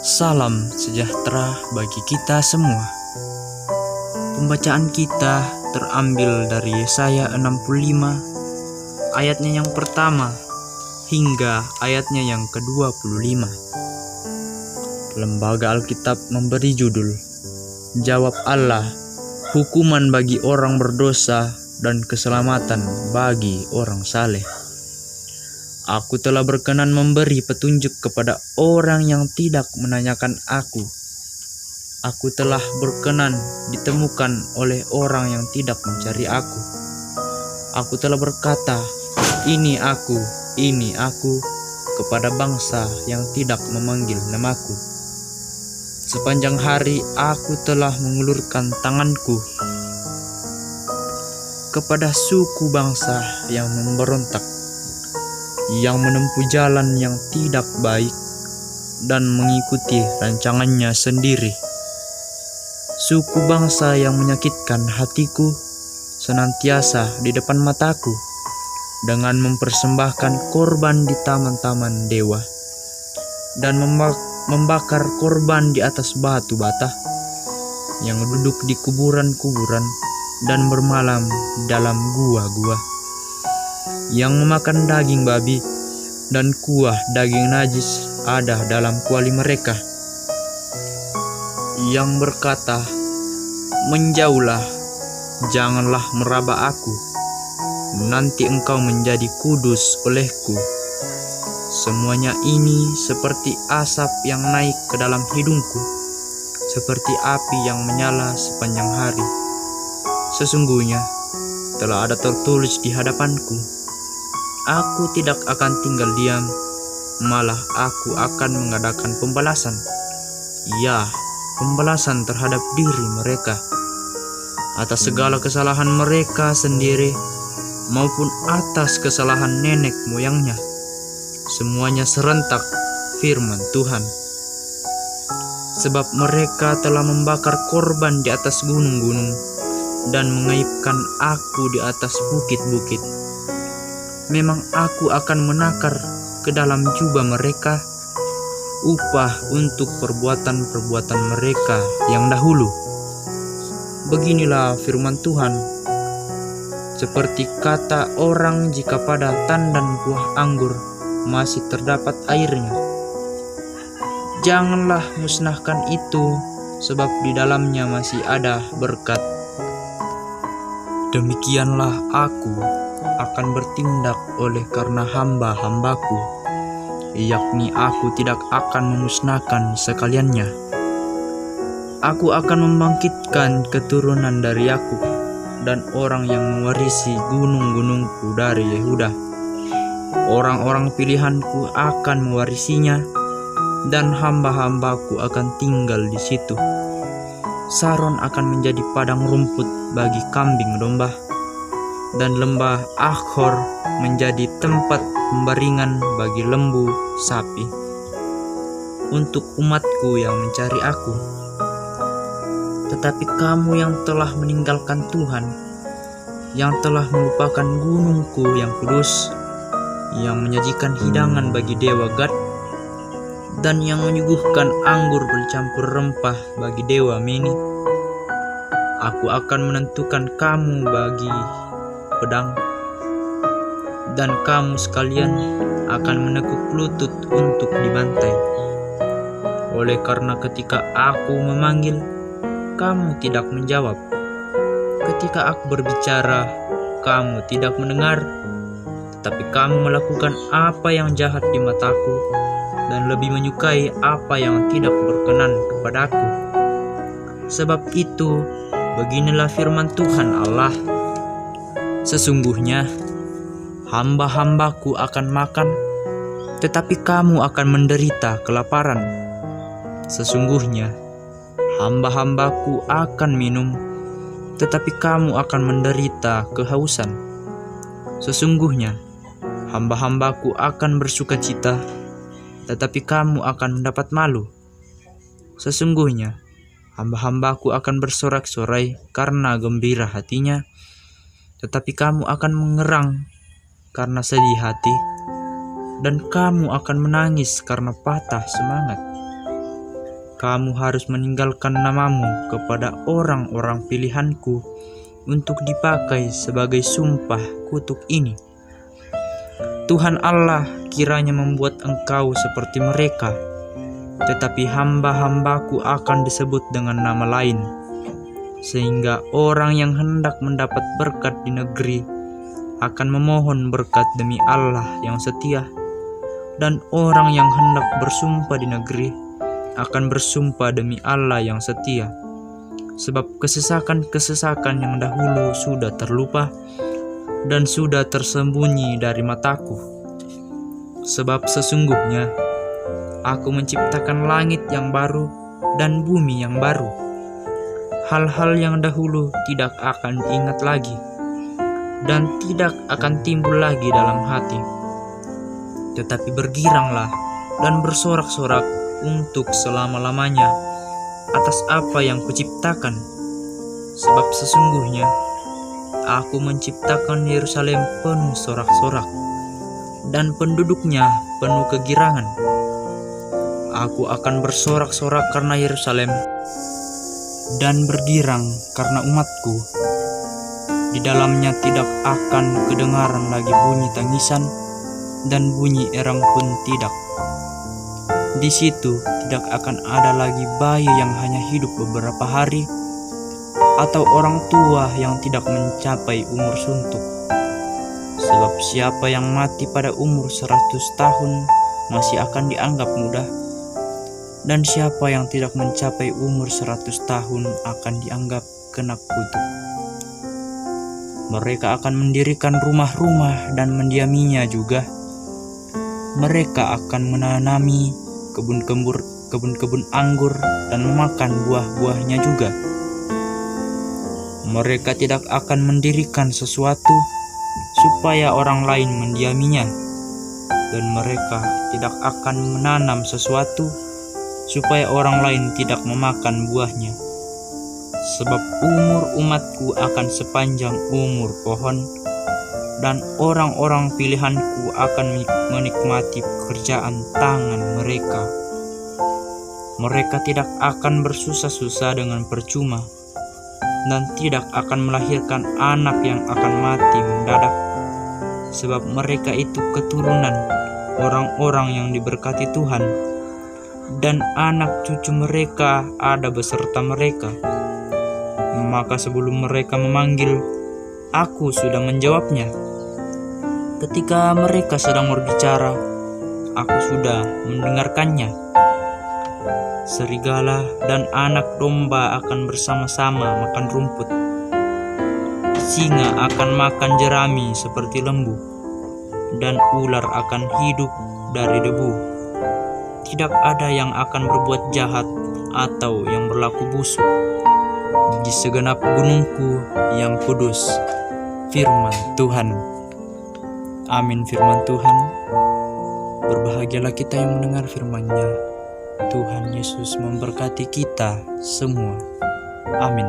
Salam sejahtera bagi kita semua. Pembacaan kita terambil dari Yesaya 65 ayatnya yang pertama hingga ayatnya yang ke-25. Lembaga Alkitab memberi judul Jawab Allah, hukuman bagi orang berdosa dan keselamatan bagi orang saleh. Aku telah berkenan memberi petunjuk kepada orang yang tidak menanyakan aku. Aku telah berkenan ditemukan oleh orang yang tidak mencari aku. Aku telah berkata, ini aku, kepada bangsa yang tidak memanggil namaku. Sepanjang hari aku telah mengulurkan tanganku kepada suku bangsa yang memberontak, yang menempuh jalan yang tidak baik dan mengikuti rancangannya sendiri. Suku bangsa yang menyakitkan hatiku senantiasa di depan mataku dengan mempersembahkan korban di taman-taman dewa dan membakar korban di atas batu bata, yang duduk di kuburan-kuburan dan bermalam dalam gua-gua, yang memakan daging babi dan kuah daging najis ada dalam kuali mereka, yang berkata, menjauhlah, janganlah meraba aku, nanti engkau menjadi kudus olehku. Semuanya ini seperti asap yang naik ke dalam hidungku, seperti api yang menyala sepanjang hari. Sesungguhnya telah ada tertulis di hadapanku, aku tidak akan tinggal diam, malah aku akan mengadakan pembalasan. Ya, pembalasan terhadap diri mereka, atas segala kesalahan mereka sendiri, maupun atas kesalahan nenek moyangnya. Semuanya serentak, firman Tuhan. Sebab mereka telah membakar korban di atas gunung-gunung dan mengaibkan aku di atas bukit-bukit. Memang aku akan menakar ke dalam jubah mereka upah untuk perbuatan-perbuatan mereka yang dahulu. Beginilah firman Tuhan. Seperti kata orang jika pada tandan buah anggur masih terdapat airnya, janganlah musnahkan itu, sebab di dalamnya masih ada berkat. Demikianlah aku akan bertindak oleh karena hamba-hambaku, yakni aku tidak akan memusnahkan sekaliannya. Aku akan membangkitkan keturunan dari Yakub dan orang yang mewarisi gunung-gunungku dari Yehuda. Orang-orang pilihanku akan mewarisinya, dan hamba-hambaku akan tinggal di situ. Saron akan menjadi padang rumput bagi kambing domba, dan lembah Akhor menjadi tempat pembaringan bagi lembu sapi, untuk umatku yang mencari aku. Tetapi kamu yang telah meninggalkan Tuhan, yang telah melupakan gunungku yang kudus, yang menyajikan hidangan bagi dewa Gad, dan yang menyuguhkan anggur bercampur rempah bagi dewa Meni, aku akan menentukan kamu bagi pedang, dan kamu sekalian akan menekuk lutut untuk dibantai. Oleh karena ketika aku memanggil, kamu tidak menjawab. Ketika aku berbicara, kamu tidak mendengar. Tetapi kamu melakukan apa yang jahat di mataku, dan lebih menyukai apa yang tidak berkenan kepadaku. Sebab itu, beginilah firman Tuhan Allah. Sesungguhnya, hamba-hambaku akan makan, tetapi kamu akan menderita kelaparan. Sesungguhnya, hamba-hambaku akan minum, tetapi kamu akan menderita kehausan. Sesungguhnya, hamba-hambaku akan bersukacita, tetapi kamu akan mendapat malu. Sesungguhnya, hamba-hambaku akan bersorak-sorai karena gembira hatinya, tetapi kamu akan mengerang karena sedih hati, dan kamu akan menangis karena patah semangat. kamu harus meninggalkan namamu kepada orang-orang pilihanku untuk dipakai sebagai sumpah kutuk ini. Tuhan Allah kiranya membuat engkau seperti mereka, tetapi hamba-hambaku akan disebut dengan nama lain, sehingga orang yang hendak mendapat berkat di negeri akan memohon berkat demi Allah yang setia, dan orang yang hendak bersumpah di negeri akan bersumpah demi Allah yang setia. Sebab kesesakan-kesesakan yang dahulu sudah terlupa dan sudah tersembunyi dari mataku. Sebab sesungguhnya aku menciptakan langit yang baru dan bumi yang baru. Hal-hal yang dahulu tidak akan diingat lagi dan tidak akan timbul lagi dalam hati. Tetapi bergiranglah dan bersorak-sorak untuk selama-lamanya atas apa yang kuciptakan. Sebab sesungguhnya aku menciptakan Yerusalem penuh sorak-sorak, dan penduduknya penuh kegirangan. Aku akan bersorak-sorak karena Yerusalem, dan bergirang karena umatku. Di dalamnya tidak akan kedengaran lagi bunyi tangisan, dan bunyi erang pun tidak. Di situ tidak akan ada lagi bayi yang hanya hidup beberapa hari, atau orang tua yang tidak mencapai umur suntuk. Sebab siapa yang mati pada umur 100 tahun masih akan dianggap muda, dan siapa yang tidak mencapai umur 100 tahun akan dianggap kena kutuk. Mereka akan mendirikan rumah-rumah dan mendiaminya juga. Mereka akan menanami kebun-kebun anggur dan memakan buah-buahnya juga. Mereka tidak akan mendirikan sesuatu supaya orang lain mendiaminya, dan mereka tidak akan menanam sesuatu supaya orang lain tidak memakan buahnya. Sebab umur umatku akan sepanjang umur pohon, dan orang-orang pilihanku akan menikmati pekerjaan tangan mereka. Mereka tidak akan bersusah-susah dengan percuma, dan tidak akan melahirkan anak yang akan mati mendadak, sebab mereka itu keturunan orang-orang yang diberkati Tuhan, dan anak cucu mereka ada beserta mereka. Maka sebelum mereka memanggil, aku sudah menjawabnya. Ketika mereka sedang berbicara, aku sudah mendengarkannya. Serigala dan anak domba akan bersama-sama makan rumput. Singa akan makan jerami seperti lembu, dan ular akan hidup dari debu. Tidak ada yang akan berbuat jahat atau yang berlaku busuk di segenap gunungku yang kudus. Firman Tuhan. Amin. Firman Tuhan. Berbahagialah kita yang mendengar firman-Nya. Tuhan Yesus memberkati kita semua. Amin.